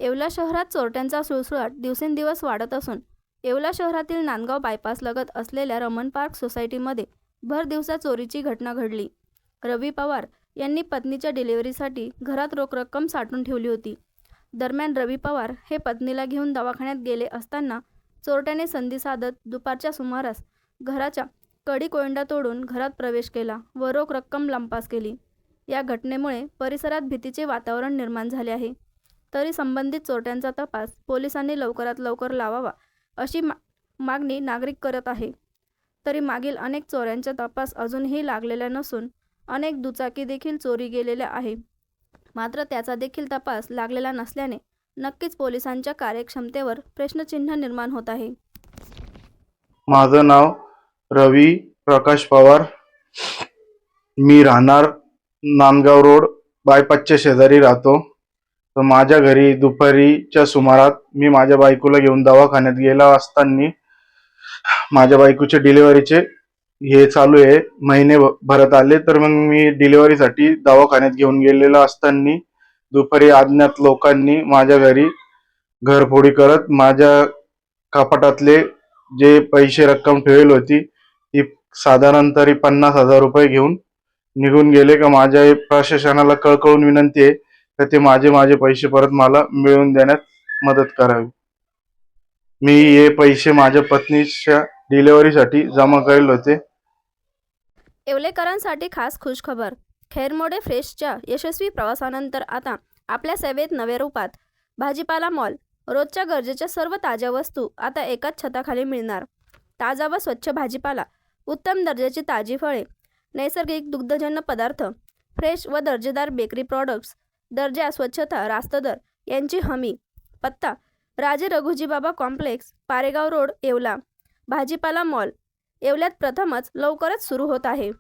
येवला शहरात चोरट्यांचा सुळसुळाट दिवसेंदिवस वाढत असून येवला शहरातील नांदगाव बायपास लगत असलेल्या रमण पार्क सोसायटीमध्ये भर दिवसा चोरीची घटना घडली। रवी पवार यांनी पत्नीच्या डिलिव्हरीसाठी घरात रोख रक्कम साठवून ठेवली होती। दरम्यान रवी पवार हे पत्नीला घेऊन दवाखान्यात गेले असताना चोरट्याने संधी साधत दुपारच्या सुमारास घराच्या कडी कोयंडा तोडून घरात प्रवेश केला व रोख रक्कम लंपास केली। या घटनेमुळे परिसरात भीतीचे वातावरण निर्माण झाले आहे। तरी संबंधित चोरट्यांचा तपास पोलिसांनी लवकरात लवकर लावावा अशी मागणी नागरिक करत आहे। तरी मागील अनेक चोऱ्यांचा तपास अजूनही लागलेला नसून अनेक दुचाकी देखील चोरी गेलेल्या आहे, मात्र त्याचा देखील तपास लागलेला नसल्याने नक्कीच पोलिसांच्या कार्यक्षमतेवर प्रश्नचिन्ह निर्माण होत आहे। माझं नाव रवी प्रकाश पवार, मी राहणार नांदगाव रोड बायपासच्या शेजारी राहतो। तर माझ्या घरी दुपारीच्या सुमारात मी माझ्या बायकोला घेऊन दवाखान्यात गेला असताना माझ्या बायकोच्या डिलिव्हरीचे हे चालू आहे, महिने भरत आले। तर मग मी डिलिव्हरीसाठी दवाखान्यात घेऊन गेलेला असताना दुपारी अज्ञात लोकांनी माझ्या घरी घरफोडी करत माझ्या कपाटातले जे पैसे रक्कम ठेवली होती ती साधारण तरी 50,000 रुपये घेऊन निघून गेले। का माझ्या प्रशासनाला कळकळून विनंती आहे तर ते माझे पैसे परत मला मिळवून देण्यात मदत करावी। मी हे पैसे माझ्या पत्नीच्या डिलिव्हरीसाठी जमा केले होते। येवलेकरांसाठी खास खुशखबर। खैरमोडे फ्रेशच्या यशस्वी प्रवासानंतर आता आपल्या सेवेत नव्या रूपात भाजीपाला मॉल। रोजच्या गरजेच्या सर्व ताज्या वस्तू आता एकाच छताखाली मिळणार। ताजा व स्वच्छ भाजीपाला, उत्तम दर्जाची ताजी फळे, नैसर्गिक दुग्धजन्य पदार्थ, फ्रेश व दर्जेदार बेकरी प्रॉडक्ट्स, दर्जा, स्वच्छता, रास्त दर यांची हमी। पत्ता: राजे रघुजी बाबा कॉम्प्लेक्स, पारेगाव रोड, येवला। भाजीपाला मॉल येवल्यात प्रथमच लवकरच सुरू होत आहे।